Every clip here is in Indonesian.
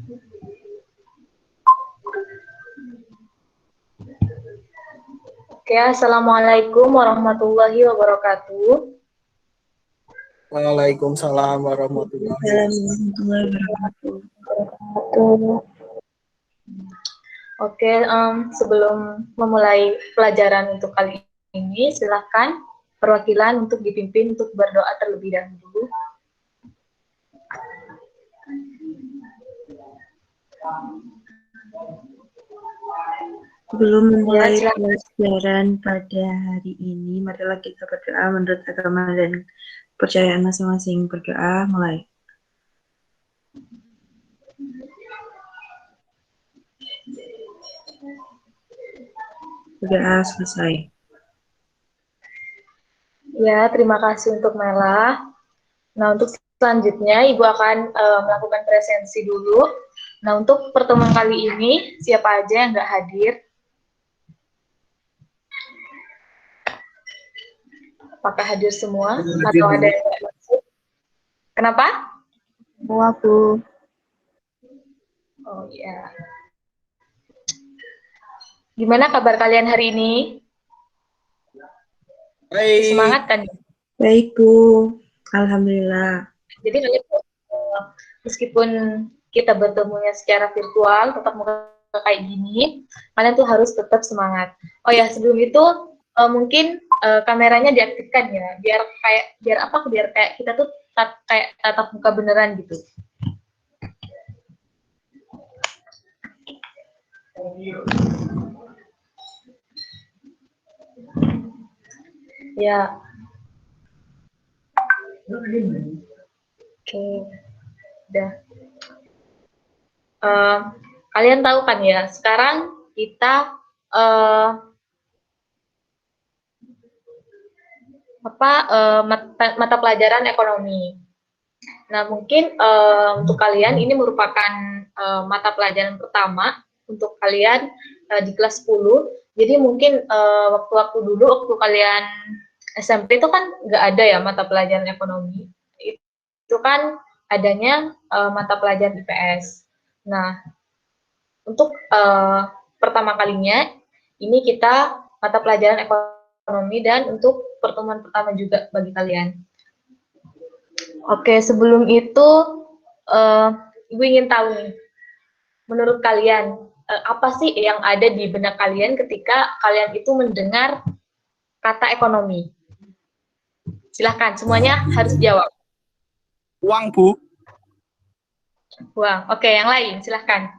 Oke, Assalamualaikum warahmatullahi wabarakatuh. Waalaikumsalam warahmatullahi Wabarakatuh. Oke, sebelum memulai pelajaran untuk kali ini, silakan perwakilan untuk dipimpin untuk berdoa terlebih dahulu. Sebelum memulai pelajaran pada hari ini, marilah kita berdoa menurut agama dan kepercayaan masing-masing. Berdoa, mulai. Berdoa selesai. Ya, terima kasih untuk Mela. Nah, untuk selanjutnya Ibu akan melakukan presensi dulu. Nah, untuk pertemuan kali ini, siapa aja yang nggak hadir? Apakah hadir semua? Atau ada yang nggak masuk? Kenapa? Semua, Bu. Oh ya. Gimana kabar kalian hari ini? Baik. Semangat kan? Baik, Bu. Alhamdulillah. Jadi kalian meskipun kita bertemunya secara virtual, tetap muka kayak gini, kalian tuh harus tetap semangat. Oh ya, sebelum itu mungkin kameranya diaktifkan ya, biar kayak kita tuh kayak tatap muka beneran gitu. Ya. Oke. Udah. Kalian tahu kan ya, sekarang kita mata pelajaran ekonomi. Nah, mungkin untuk kalian ini merupakan mata pelajaran pertama untuk kalian di kelas 10. Jadi mungkin waktu-waktu dulu, waktu kalian SMP itu kan nggak ada ya mata pelajaran ekonomi. Itu kan adanya mata pelajaran IPS. Nah, untuk pertama kalinya, ini kita mata pelajaran ekonomi dan untuk pertemuan pertama juga bagi kalian. Oke, sebelum itu, Ibu ingin tahu nih, menurut kalian, apa sih yang ada di benak kalian ketika kalian itu mendengar kata ekonomi? Silahkan, semuanya harus jawab. Uang, Bu. Uang. Oke, yang lain, silahkan.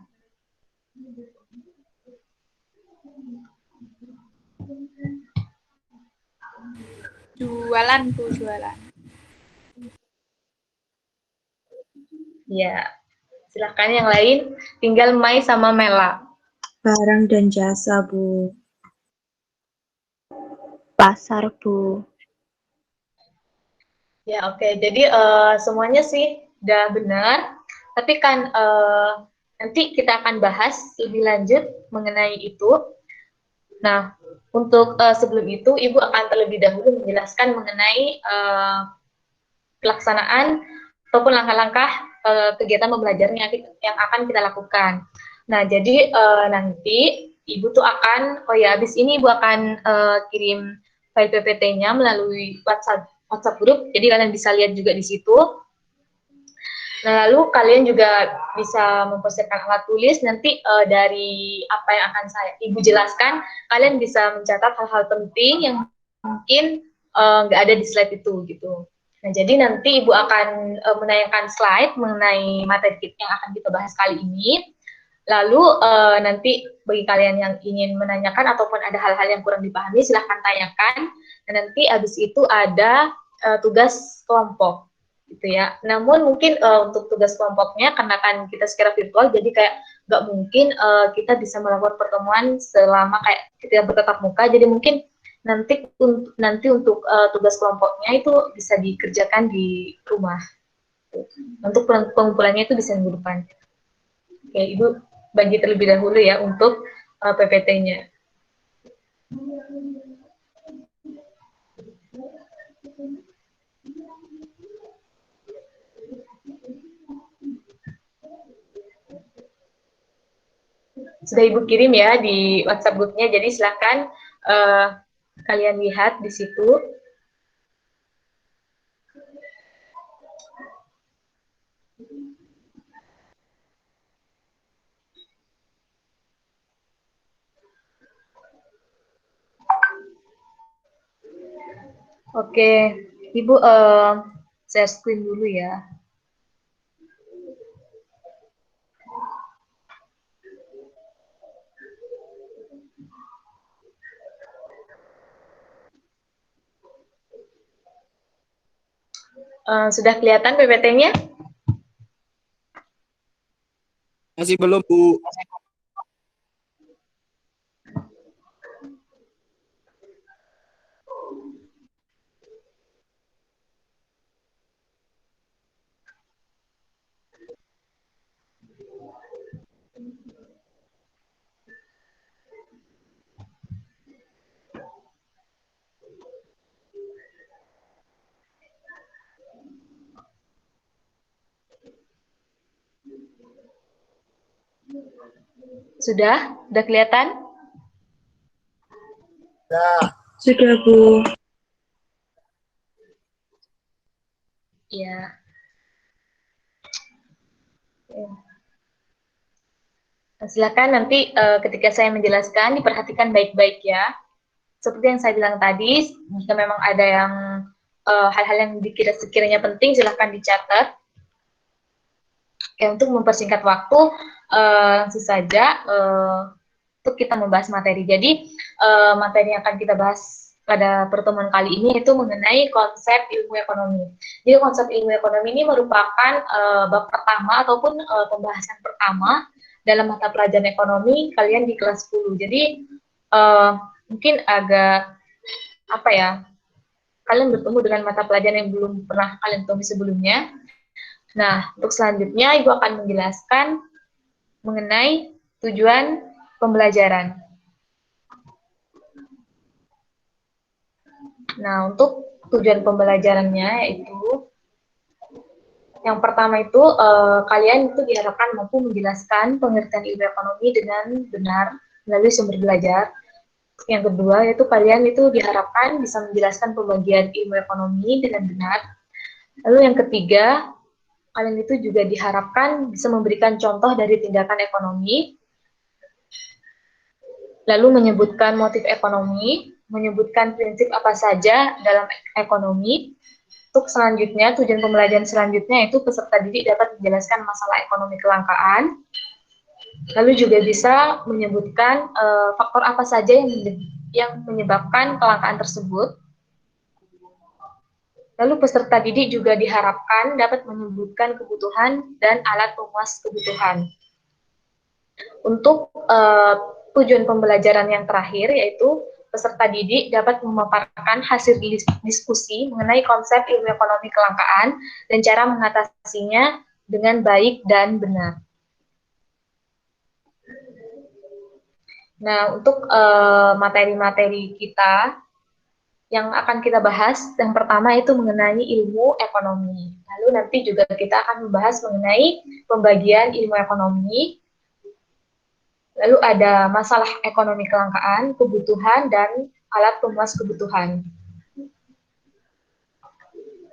Jualan, Bu, jualan. Ya, silahkan yang lain. Tinggal Mai sama Mela. Barang dan jasa, Bu. Pasar, Bu. Ya, oke. Jadi semuanya sih udah benar. Tapi kan nanti kita akan bahas lebih lanjut mengenai itu. Nah, untuk sebelum itu, Ibu akan terlebih dahulu menjelaskan mengenai pelaksanaan ataupun langkah-langkah kegiatan pembelajaran yang akan kita lakukan. Nah, jadi nanti Ibu tuh akan, habis ini Ibu akan kirim file PPT-nya melalui WhatsApp grup, jadi kalian bisa lihat juga di situ. Nah, lalu kalian juga bisa mempersiapkan alat tulis, nanti dari apa yang akan Ibu jelaskan, kalian bisa mencatat hal-hal penting yang mungkin nggak ada di slide itu, gitu. Nah, jadi nanti Ibu akan menayangkan slide mengenai materi yang akan kita bahas kali ini, lalu nanti bagi kalian yang ingin menanyakan ataupun ada hal-hal yang kurang dipahami, silahkan tanyakan, dan nanti habis itu ada tugas kelompok, gitu ya. Namun mungkin untuk tugas kelompoknya karena kan kita secara virtual, jadi kayak nggak mungkin kita bisa melakukan pertemuan selama kayak kita bertatap muka. Jadi mungkin nanti untuk tugas kelompoknya itu bisa dikerjakan di rumah. Untuk pengumpulannya itu bisa minggu depan. Oke, Ibu bagi terlebih dahulu ya untuk PPT-nya. Sudah Ibu kirim ya di WhatsApp grupnya, jadi silakan kalian lihat di situ. Oke, Ibu share screen dulu ya. Sudah kelihatan PPT-nya? Masih belum, Bu. Sudah kelihatan? Ya, Sudah, Bu. Iya. Silakan nanti ketika saya menjelaskan diperhatikan baik-baik ya. Seperti yang saya bilang tadi, jika memang ada yang hal-hal yang dikira sekiranya penting, silakan dicatat. Untuk mempersingkat waktu, langsung saja untuk kita membahas materi. Jadi materi yang akan kita bahas pada pertemuan kali ini itu mengenai konsep ilmu ekonomi. Jadi konsep ilmu ekonomi ini merupakan bab pertama ataupun pembahasan pertama dalam mata pelajaran ekonomi kalian di kelas 10. Jadi mungkin agak apa ya, kalian bertemu dengan mata pelajaran yang belum pernah kalian temui sebelumnya. Nah, untuk selanjutnya Ibu akan menjelaskan mengenai tujuan pembelajaran. Nah, untuk tujuan pembelajarannya yaitu yang pertama itu kalian itu diharapkan mampu menjelaskan pengertian ilmu ekonomi dengan benar melalui sumber belajar. Yang kedua yaitu kalian itu diharapkan bisa menjelaskan pembagian ilmu ekonomi dengan benar. Lalu yang ketiga, kalian itu juga diharapkan bisa memberikan contoh dari tindakan ekonomi, lalu menyebutkan motif ekonomi, menyebutkan prinsip apa saja dalam ekonomi. Untuk selanjutnya, tujuan pembelajaran selanjutnya itu peserta didik dapat menjelaskan masalah ekonomi kelangkaan, lalu juga bisa menyebutkan faktor apa saja yang menyebabkan kelangkaan tersebut. Lalu peserta didik juga diharapkan dapat menyebutkan kebutuhan dan alat pemuas kebutuhan. Untuk tujuan pembelajaran yang terakhir yaitu peserta didik dapat memaparkan hasil diskusi mengenai konsep ilmu ekonomi kelangkaan dan cara mengatasinya dengan baik dan benar. Nah, untuk materi-materi kita yang akan kita bahas, yang pertama itu mengenai ilmu ekonomi. Lalu nanti juga kita akan membahas mengenai pembagian ilmu ekonomi. Lalu ada masalah ekonomi kelangkaan, kebutuhan, dan alat pemuas kebutuhan.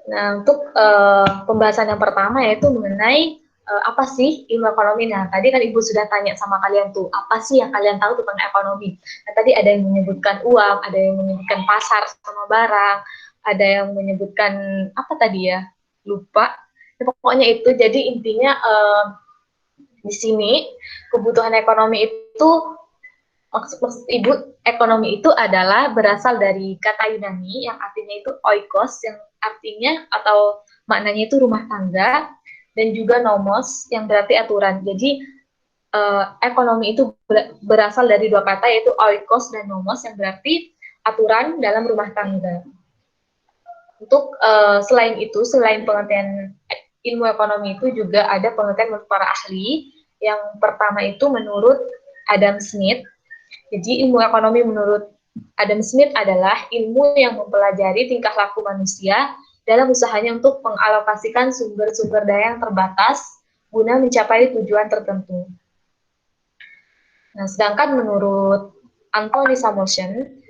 Nah, untuk pembahasan yang pertama yaitu mengenai apa sih ilmu ekonomi. Nah, tadi kan Ibu sudah tanya sama kalian tuh, apa sih yang kalian tahu tentang ekonomi? Nah, tadi ada yang menyebutkan uang, ada yang menyebutkan pasar sama barang, ada yang menyebutkan apa tadi ya? Lupa. Ya, pokoknya itu, jadi intinya di sini kebutuhan ekonomi itu maksud Ibu, ekonomi itu adalah berasal dari kata Yunani yang artinya itu oikos, yang artinya atau maknanya itu rumah tangga, dan juga nomos yang berarti aturan. Jadi ekonomi itu berasal dari dua kata yaitu oikos dan nomos yang berarti aturan dalam rumah tangga. Untuk selain itu, selain pengertian ilmu ekonomi itu juga ada pengertian menurut para ahli. Yang pertama itu menurut Adam Smith. Jadi ilmu ekonomi menurut Adam Smith adalah ilmu yang mempelajari tingkah laku manusia dalam usahanya untuk mengalokasikan sumber-sumber daya yang terbatas guna mencapai tujuan tertentu. Nah, sedangkan menurut Anthony Samuelson,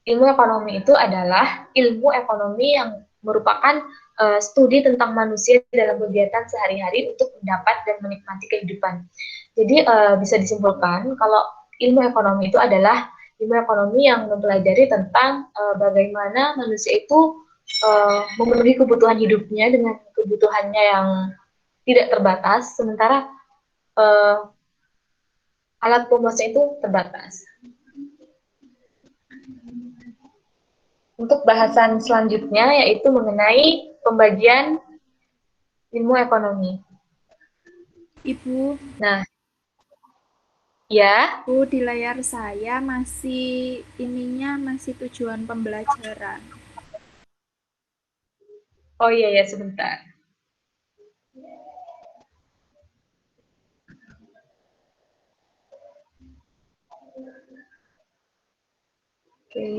ilmu ekonomi itu adalah ilmu ekonomi yang merupakan studi tentang manusia dalam kegiatan sehari-hari untuk mendapat dan menikmati kehidupan. Jadi bisa disimpulkan kalau ilmu ekonomi itu adalah ilmu ekonomi yang mempelajari tentang bagaimana manusia itu memenuhi kebutuhan hidupnya dengan kebutuhannya yang tidak terbatas, sementara alat pemuasnya itu terbatas. Untuk bahasan selanjutnya yaitu mengenai pembagian ilmu ekonomi. Ibu, Nah, ya, Bu, di layar saya masih masih tujuan pembelajaran. oh iya ya sebentar. Oke.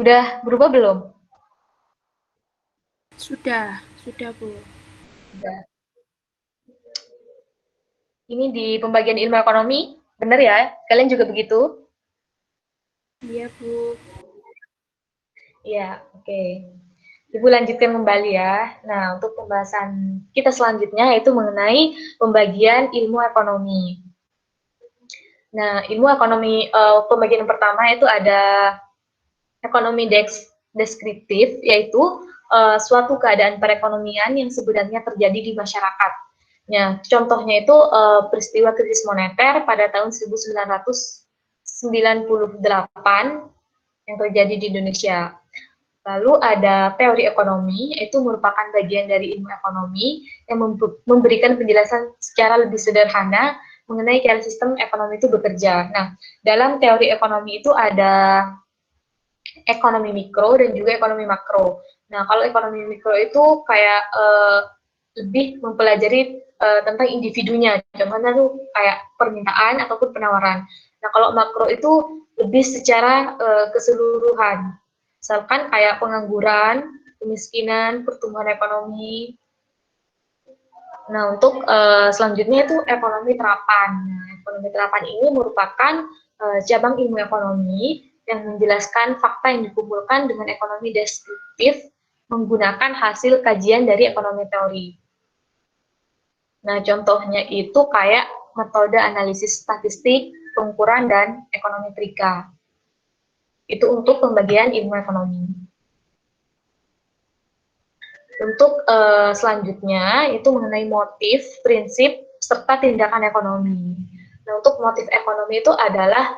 Udah berubah belum? Sudah, Bu. Udah. Ini di pembagian ilmu ekonomi, benar ya? Kalian juga begitu? Iya, Bu. Iya, oke. Ibu lanjutkan kembali ya. Nah, untuk pembahasan kita selanjutnya yaitu mengenai pembagian ilmu ekonomi. Nah, ilmu ekonomi pembagian yang pertama itu ada ekonomi deskriptif, yaitu suatu keadaan perekonomian yang sebenarnya terjadi di masyarakat. Nah, contohnya itu peristiwa krisis moneter pada tahun 1998 yang terjadi di Indonesia. Lalu ada teori ekonomi, itu merupakan bagian dari ilmu ekonomi yang memberikan penjelasan secara lebih sederhana mengenai cara sistem ekonomi itu bekerja. Nah, dalam teori ekonomi itu ada ekonomi mikro dan juga ekonomi makro. Nah, kalau ekonomi mikro itu kayak lebih mempelajari tentang individunya, contohnya tuh kayak permintaan ataupun penawaran. Nah, kalau makro itu lebih secara keseluruhan, misalkan kayak pengangguran, kemiskinan, pertumbuhan ekonomi. Nah, untuk selanjutnya itu ekonomi terapan. Nah, ekonomi terapan ini merupakan cabang ilmu ekonomi yang menjelaskan fakta yang dikumpulkan dengan ekonomi deskriptif menggunakan hasil kajian dari ekonomi teori. Nah, contohnya itu kayak metode analisis statistik, pengukuran, dan ekonometrika. Itu untuk pembagian ilmu ekonomi. Untuk selanjutnya itu mengenai motif, prinsip, serta tindakan ekonomi. Nah, untuk motif ekonomi itu adalah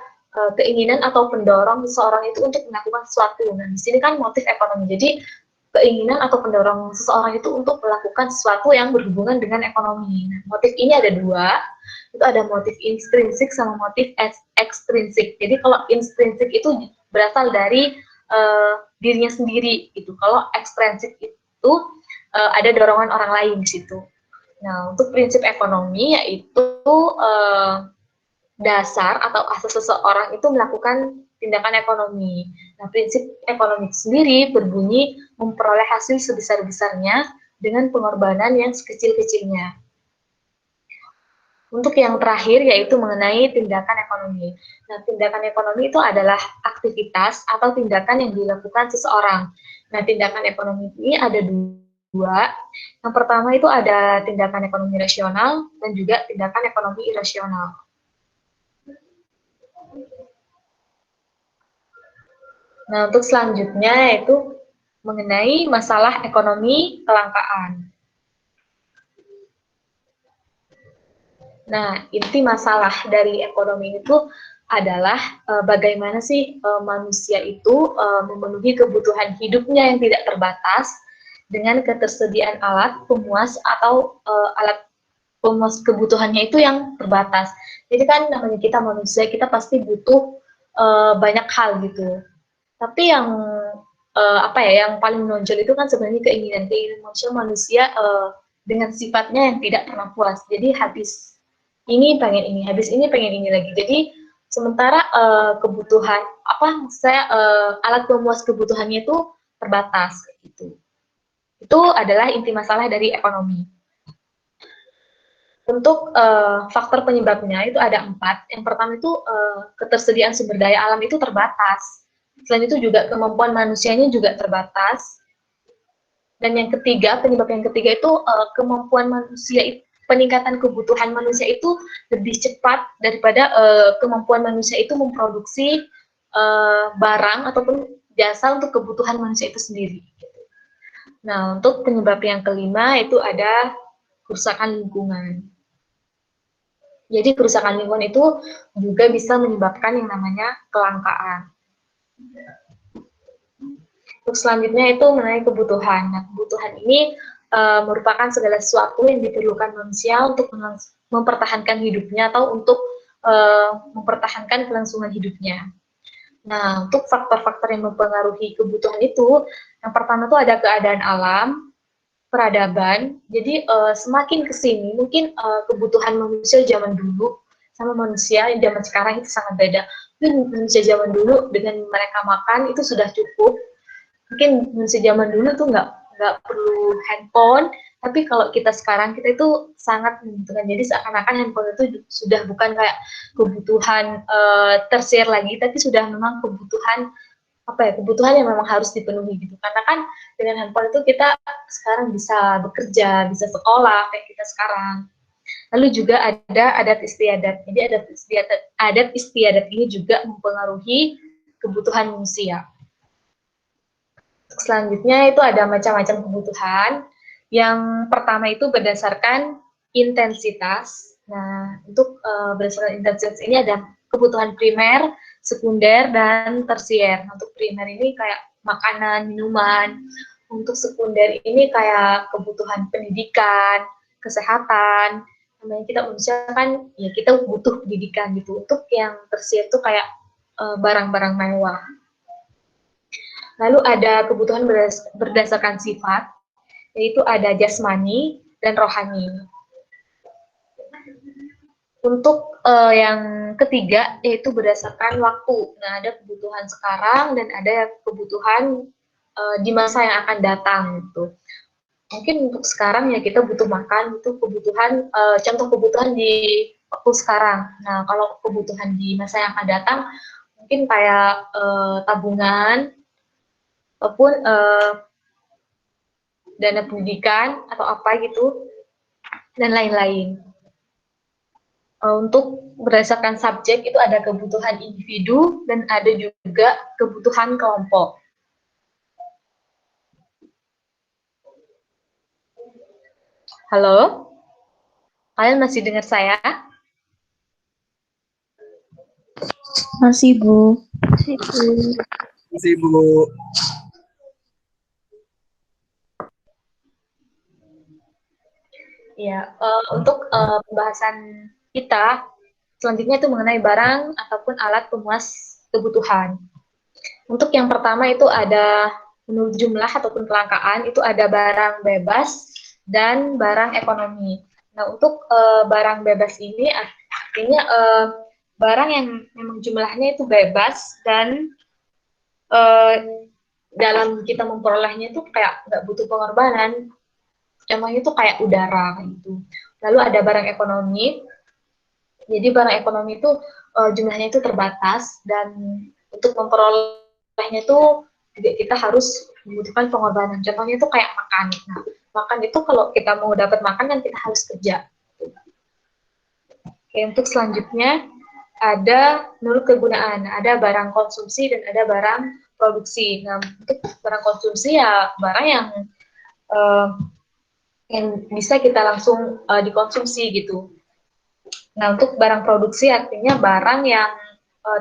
keinginan atau pendorong seseorang itu untuk melakukan sesuatu. Nah, di sini kan motif ekonomi. Jadi keinginan atau pendorong seseorang itu untuk melakukan sesuatu yang berhubungan dengan ekonomi. Nah, motif ini ada dua, itu ada motif intrinsik sama motif ekstrinsik. Jadi kalau intrinsik itu berasal dari dirinya sendiri, gitu. Kalau ekstrinsik itu ada dorongan orang lain di situ. Nah, untuk prinsip ekonomi yaitu dasar atau asas seseorang itu melakukan tindakan ekonomi. Nah, prinsip ekonomi sendiri berbunyi memperoleh hasil sebesar-besarnya dengan pengorbanan yang sekecil-kecilnya. Untuk yang terakhir yaitu mengenai tindakan ekonomi. Nah, tindakan ekonomi itu adalah aktivitas atau tindakan yang dilakukan seseorang. Nah, tindakan ekonomi ini ada dua. Yang pertama itu ada tindakan ekonomi rasional dan juga tindakan ekonomi irasional. Nah, untuk selanjutnya yaitu mengenai masalah ekonomi kelangkaan. Nah, inti masalah dari ekonomi itu adalah bagaimana sih manusia itu memenuhi kebutuhan hidupnya yang tidak terbatas dengan ketersediaan alat pemuas atau alat pemuas kebutuhannya itu yang terbatas. Jadi kan namanya kita manusia, kita pasti butuh banyak hal gitu. Tapi yang apa ya, yang paling menonjol itu kan sebenarnya keinginan manusia dengan sifatnya yang tidak pernah puas. Jadi habis ini pengen ini, habis ini pengen ini lagi. Jadi sementara kebutuhan apa saya alat pemuas kebutuhannya itu terbatas gitu. Itu adalah inti masalah dari ekonomi. Untuk faktor penyebabnya itu ada 4. Yang pertama itu ketersediaan sumber daya alam itu terbatas. Selain itu juga kemampuan manusianya juga terbatas. Dan yang ketiga, penyebab yang ketiga itu kemampuan manusia, peningkatan kebutuhan manusia itu lebih cepat daripada kemampuan manusia itu memproduksi barang ataupun jasa untuk kebutuhan manusia itu sendiri. Nah, untuk penyebab yang kelima itu ada kerusakan lingkungan. Jadi kerusakan lingkungan itu juga bisa menyebabkan yang namanya kelangkaan. Untuk selanjutnya itu mengenai kebutuhan. Nah, kebutuhan ini merupakan segala sesuatu yang diperlukan manusia untuk mempertahankan hidupnya atau untuk mempertahankan kelangsungan hidupnya. Nah, untuk faktor-faktor yang mempengaruhi kebutuhan itu, yang pertama itu ada keadaan alam, peradaban. Jadi semakin ke sini mungkin kebutuhan manusia zaman dulu sama manusia yang zaman sekarang itu sangat beda. Mungkin manusia zaman dulu dengan mereka makan itu sudah cukup. Mungkin manusia zaman dulu tuh nggak perlu handphone, tapi kalau kita sekarang kita itu sangat membutuhkan. Jadi seakan-akan handphone itu sudah bukan kayak kebutuhan tersier lagi, tapi sudah memang kebutuhan kebutuhan yang memang harus dipenuhi gitu. Karena kan dengan handphone itu kita sekarang bisa bekerja, bisa sekolah kayak kita sekarang. Lalu juga ada adat istiadat. Jadi adat istiadat ini juga mempengaruhi kebutuhan manusia. Selanjutnya itu ada macam-macam kebutuhan. Yang pertama itu berdasarkan intensitas. Nah, untuk berdasarkan intensitas ini ada kebutuhan primer, sekunder, dan tersier. Untuk primer ini kayak makanan, minuman. Untuk sekunder ini kayak kebutuhan pendidikan, kesehatan. Namanya kita manusia kan, ya kita butuh pendidikan gitu. Untuk yang tersier itu kayak barang-barang mewah. Lalu ada kebutuhan berdasarkan sifat, yaitu ada jasmani dan rohani. Untuk yang ketiga, yaitu berdasarkan waktu. Nah, ada kebutuhan sekarang dan ada kebutuhan di masa yang akan datang. Gitu. Mungkin untuk sekarang ya kita butuh makan, itu kebutuhan, contoh kebutuhan di waktu sekarang. Nah, kalau kebutuhan di masa yang akan datang, mungkin kayak tabungan, ataupun dana pendidikan atau apa gitu, dan lain-lain. Untuk berdasarkan subjek itu ada kebutuhan individu dan ada juga kebutuhan kelompok. Halo? Kalian masih dengar saya? Masih, Bu. Masih, Bu. Ya, untuk pembahasan kita selanjutnya itu mengenai barang ataupun alat pemuas kebutuhan. Untuk yang pertama itu ada menurut jumlah ataupun kelangkaan itu ada barang bebas dan barang ekonomi. Nah, untuk barang bebas ini artinya barang yang memang jumlahnya itu bebas dan dalam kita memperolehnya itu kayak nggak butuh pengorbanan. Contohnya itu kayak udara gitu. Lalu ada barang ekonomi. Jadi barang ekonomi itu jumlahnya itu terbatas dan untuk memperolehnya itu juga kita harus membutuhkan pengorbanan. Contohnya itu kayak makan. Nah, makan itu kalau kita mau dapat makan kan kita harus kerja. Oke, untuk selanjutnya ada menurut kegunaan. Ada barang konsumsi dan ada barang produksi. Nah, untuk barang konsumsi ya barang yang bisa kita langsung dikonsumsi gitu. Nah, untuk barang produksi artinya barang yang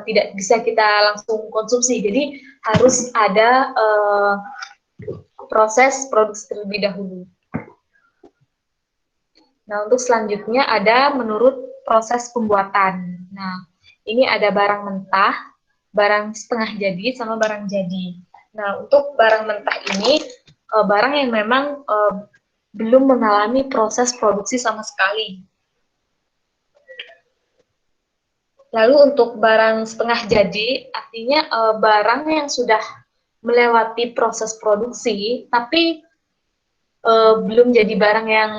tidak bisa kita langsung konsumsi. Jadi harus ada proses produksi terlebih dahulu. Nah, untuk selanjutnya ada menurut proses pembuatan. Nah, ini ada barang mentah, barang setengah jadi, sama barang jadi. Nah, untuk barang mentah ini barang yang memang belum mengalami proses produksi sama sekali. Lalu untuk barang setengah jadi, artinya barang yang sudah melewati proses produksi, tapi belum jadi barang yang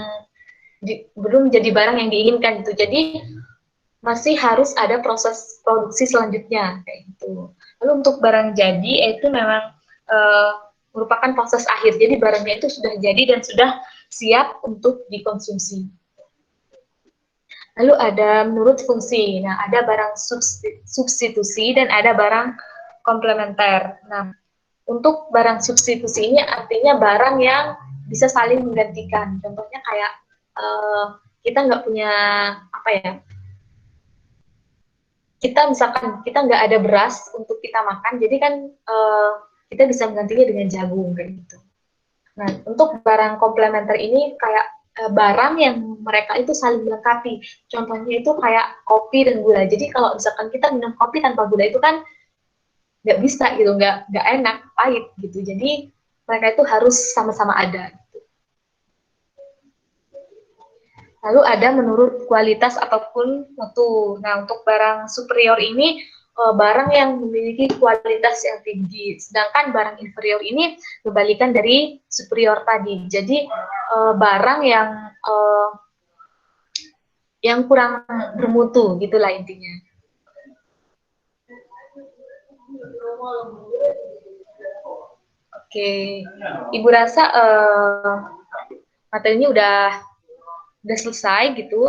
belum jadi barang yang diinginkan gitu. Jadi masih harus ada proses produksi selanjutnya kayak gitu. Lalu untuk barang jadi itu memang merupakan proses akhir. Jadi barangnya itu sudah jadi dan sudah siap untuk dikonsumsi. Lalu ada menurut fungsi. Nah, ada barang substitusi dan ada barang komplementer. Nah, untuk barang substitusi ini artinya barang yang bisa saling menggantikan. Contohnya kayak kita nggak punya apa ya? Kita misalkan kita nggak ada beras untuk kita makan, jadi kan kita bisa menggantinya dengan jagung kayak gitu. Nah, untuk barang komplementer ini kayak barang yang mereka itu saling melengkapi. Contohnya itu kayak kopi dan gula. Jadi kalau misalkan kita minum kopi tanpa gula itu kan nggak bisa gitu, nggak enak, pahit gitu. Jadi mereka itu harus sama-sama ada. Lalu ada menurut kualitas ataupun mutu. Nah, untuk barang superior ini barang yang memiliki kualitas yang tinggi, sedangkan barang inferior ini kebalikan dari superior tadi. Jadi barang yang kurang bermutu, gitulah intinya. Oke, Ibu rasa materinya udah selesai gitu.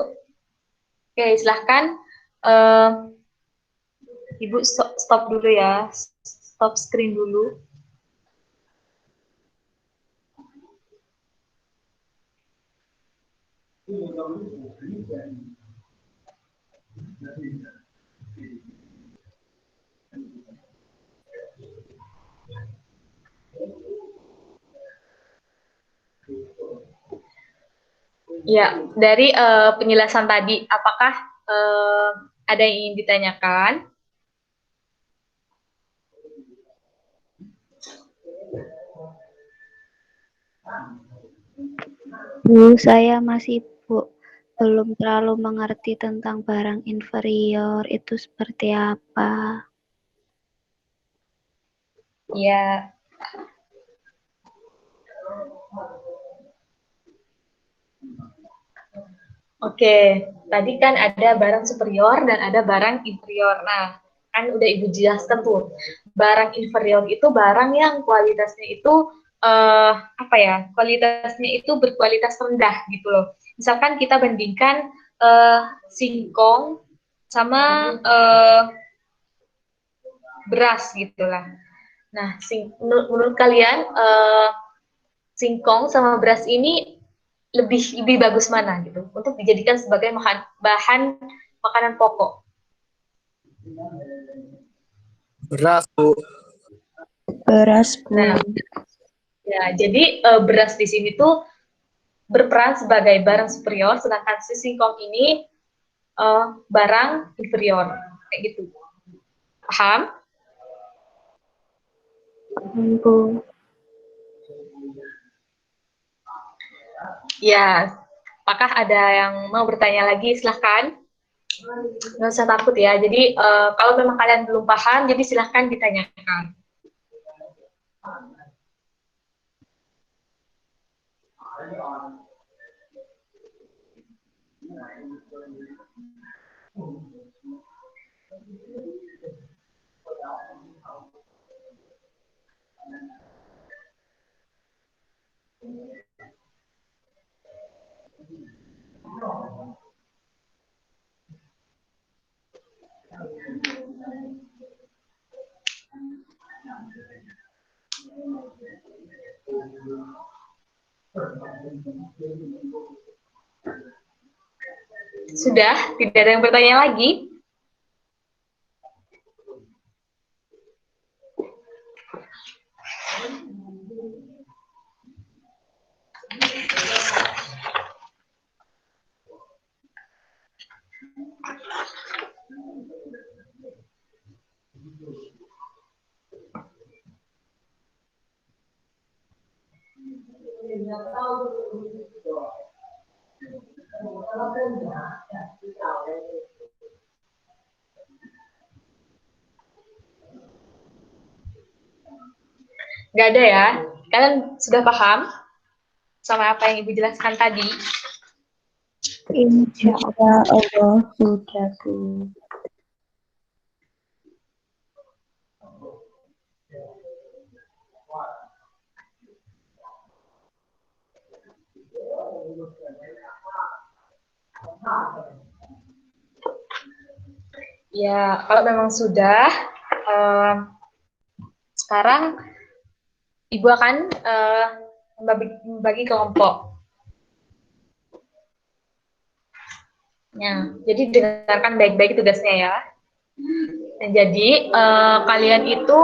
Oke, silahkan Ibu stop dulu ya, stop screen dulu. Ya, dari penjelasan tadi, apakah ada yang ingin ditanyakan? Bu, saya masih belum terlalu mengerti tentang barang inferior itu seperti apa. Ya. Oke, tadi kan ada barang superior dan ada barang inferior. Nah, kan udah Ibu jelaskan tuh. Barang inferior itu barang yang kualitasnya itu apa ya? Kualitasnya itu berkualitas rendah gitu loh. Misalkan kita bandingkan singkong sama beras gitulah. Nah, menurut kalian singkong sama beras ini lebih bagus mana gitu untuk dijadikan sebagai bahan makanan pokok? Beras, Bu. Beras, Bu. Nah, ya jadi beras di sini tuh berperan sebagai barang superior, sedangkan si singkong ini barang inferior, kayak gitu. Paham? Bu. Ya, apakah ada yang mau bertanya lagi? Silahkan. Nggak usah takut ya. Jadi kalau memang kalian belum paham, jadi silahkan ditanyakan. Sudah? Tidak ada yang bertanya lagi? Nggak ada ya? Kalian sudah paham sama apa yang Ibu jelaskan tadi? Insya Allah sudah, Bu. Ya, kalau memang sudah, sekarang Ibu akan membagi kelompok. Ya, jadi dengarkan baik-baik tugasnya ya. Nah, jadi kalian itu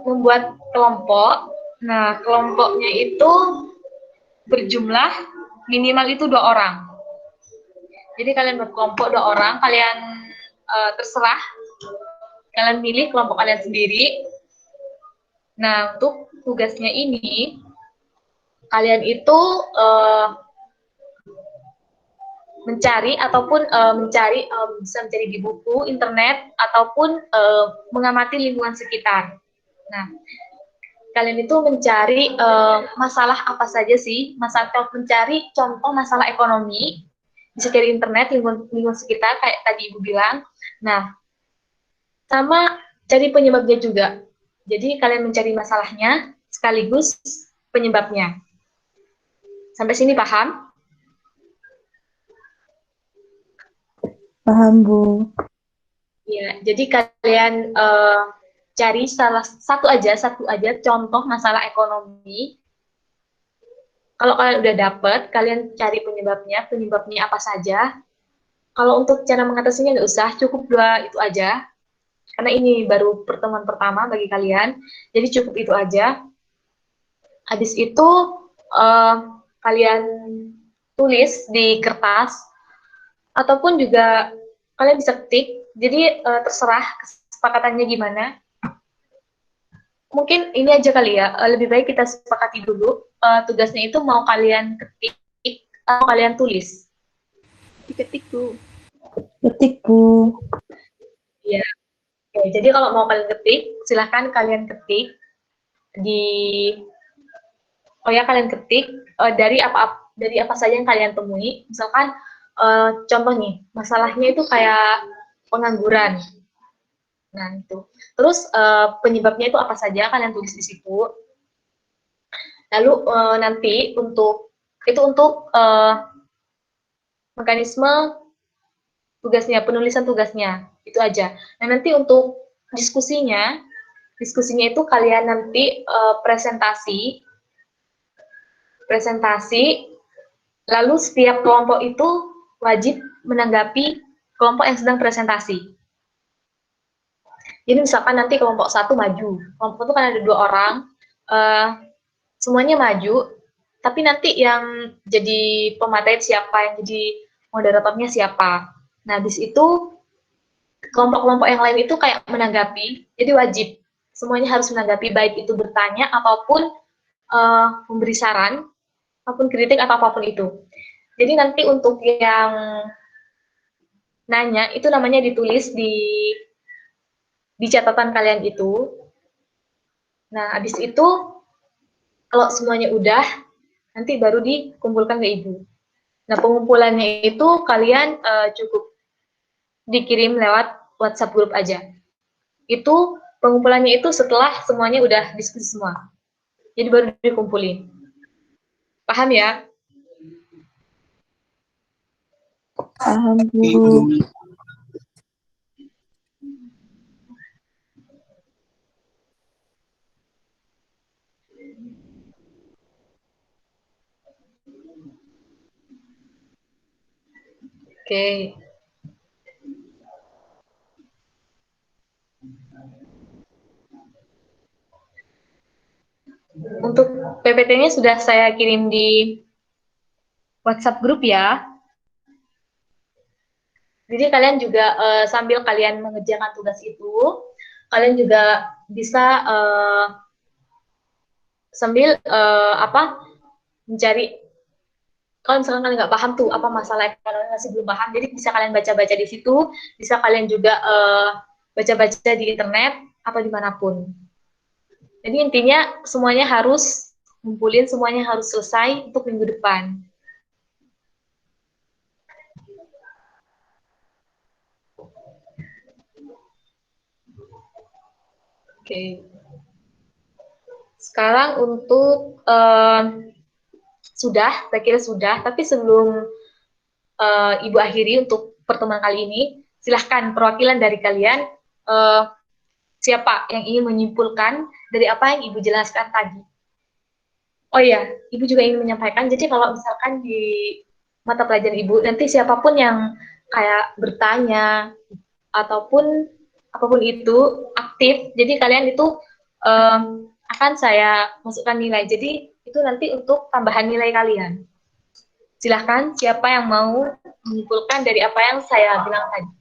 membuat kelompok. Nah, kelompoknya itu berjumlah minimal itu 2 orang. Jadi kalian berkelompok 2 orang, kalian terserah, kalian pilih kelompok kalian sendiri. Nah, untuk tugasnya ini, kalian itu mencari ataupun bisa mencari di buku, internet, ataupun mengamati lingkungan sekitar. Nah, kalian itu mencari masalah apa saja sih, mencari contoh masalah ekonomi, bisa cari internet, lingkungan sekitar, kayak tadi Ibu bilang. Nah, sama cari penyebabnya juga. Jadi kalian mencari masalahnya, sekaligus penyebabnya. Sampai sini paham? Paham, Bu. Ya, jadi kalian cari satu aja contoh masalah ekonomi. Kalau kalian udah dapet, kalian cari penyebabnya apa saja. Kalau untuk cara mengatasinya nggak usah, cukup 2 itu aja. Karena ini baru pertemuan pertama bagi kalian, jadi cukup itu aja. Habis itu kalian tulis di kertas, ataupun juga kalian bisa ketik. Jadi terserah kesepakatannya gimana. Mungkin ini aja kali ya, lebih baik kita sepakati dulu tugasnya itu mau kalian ketik atau kalian tulis. Diketik, Bu. Ketik, Bu. Ya, oke. Jadi kalau mau kalian ketik, silahkan kalian ketik di kalian ketik dari apa saja yang kalian temui. Misalkan contoh nih, masalahnya itu kayak pengangguran. Nah, itu. Terus penyebabnya itu apa saja kalian tulis di situ. Lalu nanti untuk mekanisme penulisan tugasnya itu aja. Nah, nanti untuk diskusinya itu kalian nanti presentasi, lalu setiap kelompok itu wajib menanggapi kelompok yang sedang presentasi. Jadi misalkan nanti kelompok 1 maju, kelompok itu kan ada 2 orang, semuanya maju, tapi nanti yang jadi pemateri siapa, yang jadi moderatornya siapa. Nah, habis itu kelompok-kelompok yang lain itu kayak menanggapi, jadi wajib semuanya harus menanggapi, baik itu bertanya ataupun memberi saran, ataupun kritik atau apapun itu. Jadi nanti untuk yang nanya itu namanya ditulis di catatan kalian itu. Nah, habis itu kalau semuanya udah, nanti baru dikumpulkan ke Ibu. Nah, pengumpulannya itu kalian cukup dikirim lewat WhatsApp grup aja. Itu pengumpulannya itu setelah semuanya udah diskusi semua. Jadi baru dikumpulin. Paham ya? Paham, Bu. Oke. Untuk PPT-nya sudah saya kirim di WhatsApp grup ya. Jadi kalian juga sambil kalian mengerjakan tugas itu, kalian juga bisa sambil mencari. Kalau misalkan kalian nggak paham tuh apa masalah ekonomi, masih belum paham, jadi bisa kalian baca-baca di situ, bisa kalian juga baca-baca di internet atau dimanapun. Jadi intinya semuanya harus ngumpulin semuanya harus selesai untuk minggu depan. Oke. Sekarang untuk sudah, saya kira sudah. Tapi sebelum Ibu akhiri untuk pertemuan kali ini, silahkan perwakilan dari kalian, siapa yang ingin menyimpulkan dari apa yang Ibu jelaskan tadi. Oh iya, Ibu juga ingin menyampaikan, jadi kalau misalkan di mata pelajaran Ibu, nanti siapapun yang kayak bertanya, ataupun apapun itu, aktif, jadi kalian itu akan saya masukkan nilai, jadi itu nanti untuk tambahan nilai kalian. Silahkan, siapa yang mau menyimpulkan dari apa yang saya bilang tadi.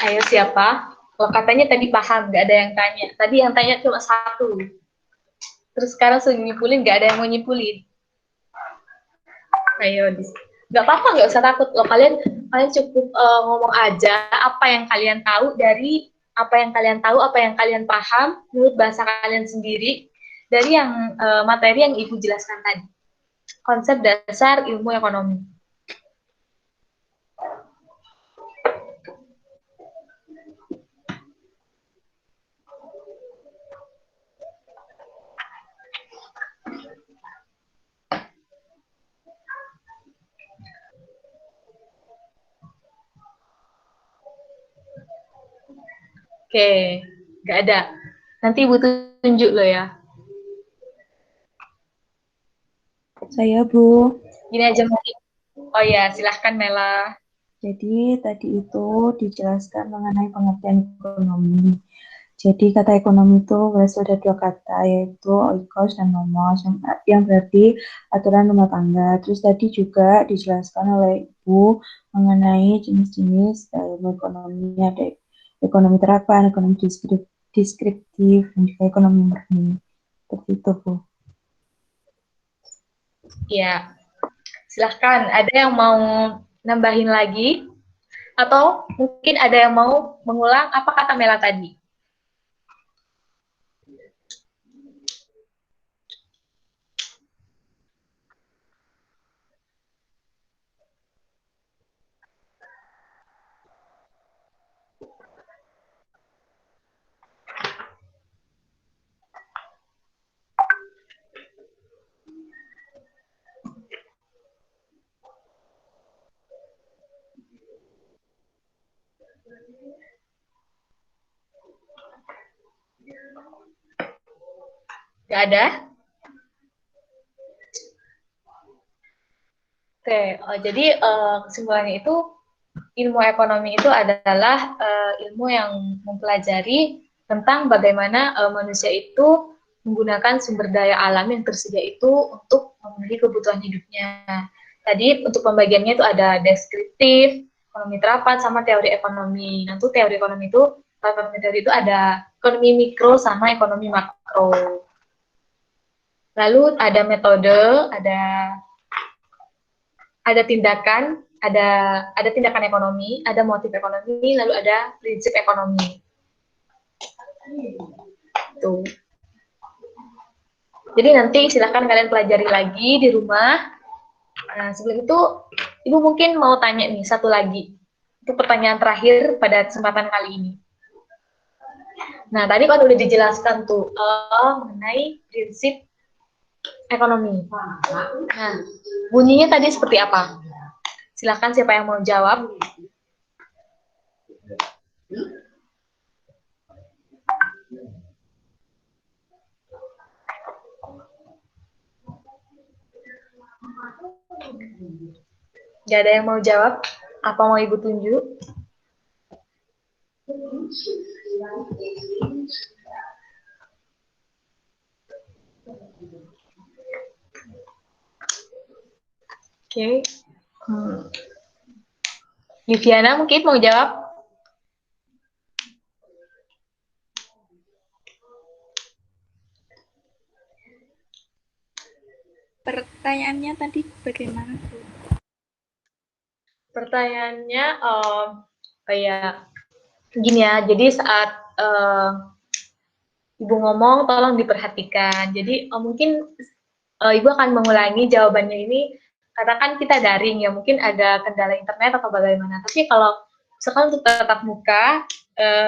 Ayo siapa? Kalau katanya tadi paham, nggak ada yang tanya. Tadi yang tanya cuma satu. Terus sekarang sudah nyimpulin, nggak ada yang mau nyimpulin. Ayo, nggak apa-apa, nggak usah takut. Loh, kalian cukup ngomong aja apa yang kalian tahu dari apa yang kalian tahu, apa yang kalian paham menurut bahasa kalian sendiri dari yang materi yang Ibu jelaskan tadi. Konsep dasar ilmu ekonomi. Oke, nggak ada. Nanti Ibu tunjuk loh ya. Saya, Bu. Gini aja mungkin. Oh ya, silahkan Mela. Jadi tadi itu dijelaskan mengenai pengertian ekonomi. Jadi kata ekonomi itu berasal dari dua kata, yaitu oikos dan nomos, yang berarti aturan rumah tangga. Terus tadi juga dijelaskan oleh Ibu mengenai jenis-jenis ilmu ekonomi. Ada ekonomi terapan, ekonomi deskriptif, dan juga ekonomi murni. Seperti itu, Bu. Ya, silahkan. Ada yang mau nambahin lagi? Atau mungkin ada yang mau mengulang apa kata Mela tadi? Gak ada? Oke, jadi kesimpulannya itu ilmu ekonomi itu adalah ilmu yang mempelajari tentang bagaimana manusia itu menggunakan sumber daya alam yang tersedia itu untuk memenuhi kebutuhan hidupnya. Tadi untuk pembagiannya itu ada deskriptif, ekonomi terapan, sama teori ekonomi. Nah, itu teori ekonomi itu, teori itu ada ekonomi mikro sama ekonomi makro. Lalu ada metode, ada tindakan, ada tindakan ekonomi, ada motif ekonomi, lalu ada prinsip ekonomi. Tuh. Jadi nanti silahkan kalian pelajari lagi di rumah. Nah, sebelum itu, Ibu mungkin mau tanya nih, satu lagi. Itu pertanyaan terakhir pada kesempatan kali ini. Nah, tadi kan udah dijelaskan tuh mengenai prinsip ekonomi. Nah, bunyinya tadi seperti apa? Silahkan siapa yang mau jawab. Gak ada yang mau jawab? Apa mau Ibu tunjuk? Oke. Hmm. Liviana mungkin mau jawab? Pertanyaannya tadi bagaimana, Bu? Pertanyaannya kayak gini ya. Jadi saat Ibu ngomong, tolong diperhatikan. Jadi mungkin Ibu akan mengulangi jawabannya ini. Katakan kita daring ya, mungkin ada kendala internet atau bagaimana. Tapi kalau misalkan untuk tatap muka,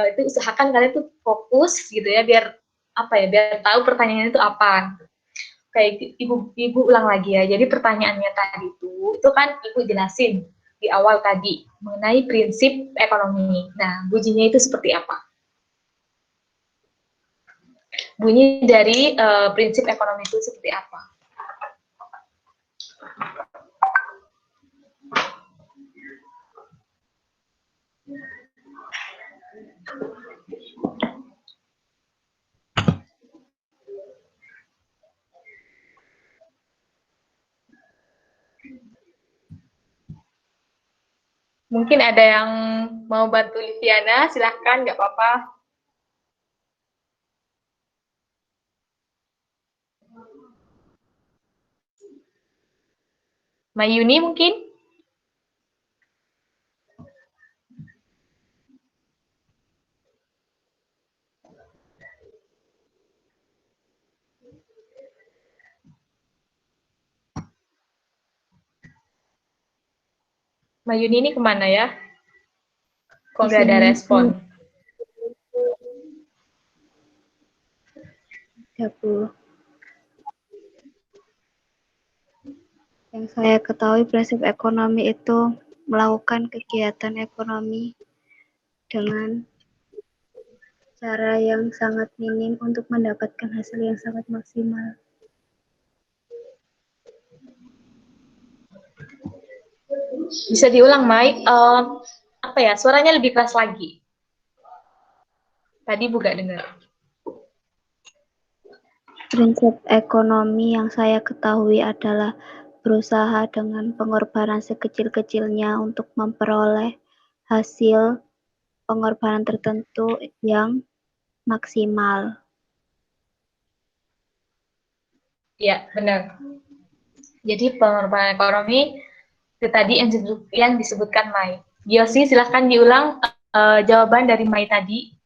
itu usahakan kalian tuh fokus gitu ya, biar apa ya, biar tahu pertanyaannya itu apa. Kayak ibu ulang lagi ya. Jadi pertanyaannya tadi itu kan ibu jelasin di awal tadi mengenai prinsip ekonomi. Nah, bunyinya itu seperti apa? Bunyi dari prinsip ekonomi itu seperti apa? Mungkin ada yang mau bantu Liviana, silahkan, nggak apa-apa. Mayuni mungkin? Mayuni ini kemana ya? Kok Di nggak ada sini, respon? ya Bu. Yang saya ketahui prinsip ekonomi itu melakukan kegiatan ekonomi dengan cara yang sangat minim untuk mendapatkan hasil yang sangat maksimal. Bisa diulang, Mai? Apa ya, suaranya lebih keras lagi. Tadi Bu nggak dengar. Prinsip ekonomi yang saya ketahui adalah berusaha dengan pengorbanan sekecil-kecilnya untuk memperoleh hasil pengorbanan tertentu yang maksimal. Ya, benar. Jadi pengorbanan ekonomi itu tadi yang disebutkan Mai. Yosi, silahkan diulang jawaban dari Mai tadi.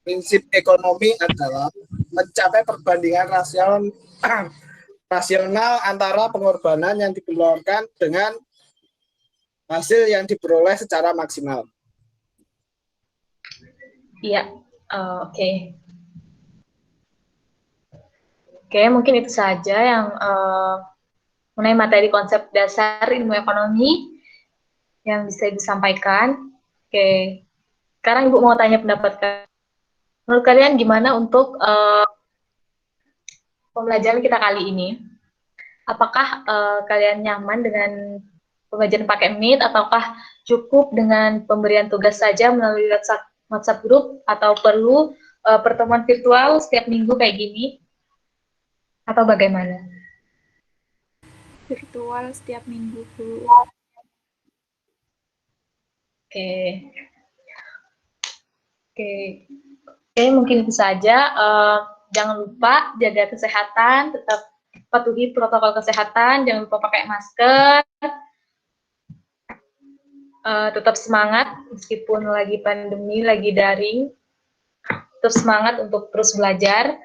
prinsip ekonomi adalah mencapai perbandingan rasional antara pengorbanan yang dikeluarkan dengan hasil yang diperoleh secara maksimal. Iya, oke. Oke, mungkin itu saja yang mengenai materi konsep dasar ilmu ekonomi yang bisa disampaikan. Oke, sekarang Ibu mau tanya pendapat kalian. Menurut kalian gimana untuk pembelajaran kita kali ini? Apakah kalian nyaman dengan pembelajaran pakai Meet ataukah cukup dengan pemberian tugas saja melalui WhatsApp group atau perlu pertemuan virtual setiap minggu kayak gini? Atau bagaimana? Virtual setiap minggu, Bu. Oke, oke, oke, mungkin itu saja. Jangan lupa jaga kesehatan, tetap patuhi protokol kesehatan, jangan lupa pakai masker, tetap semangat meskipun lagi pandemi, lagi daring, tetap semangat untuk terus belajar.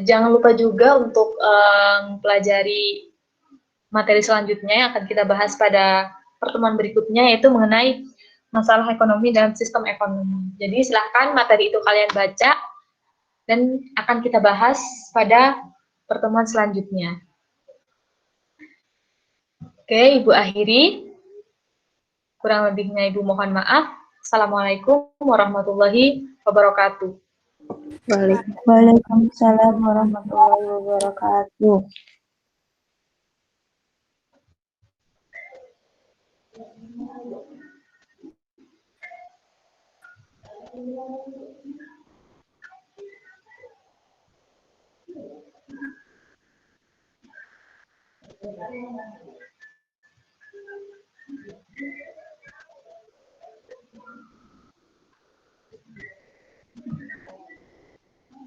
Jangan lupa juga untuk mempelajari materi selanjutnya yang akan kita bahas pada pertemuan berikutnya, yaitu mengenai masalah ekonomi dan sistem ekonomi. Jadi silahkan materi itu kalian baca dan akan kita bahas pada pertemuan selanjutnya. Oke, Ibu akhiri. Kurang lebihnya Ibu mohon maaf. Assalamualaikum warahmatullahi wabarakatuh. Waalaikumsalam warahmatullahi wabarakatuh.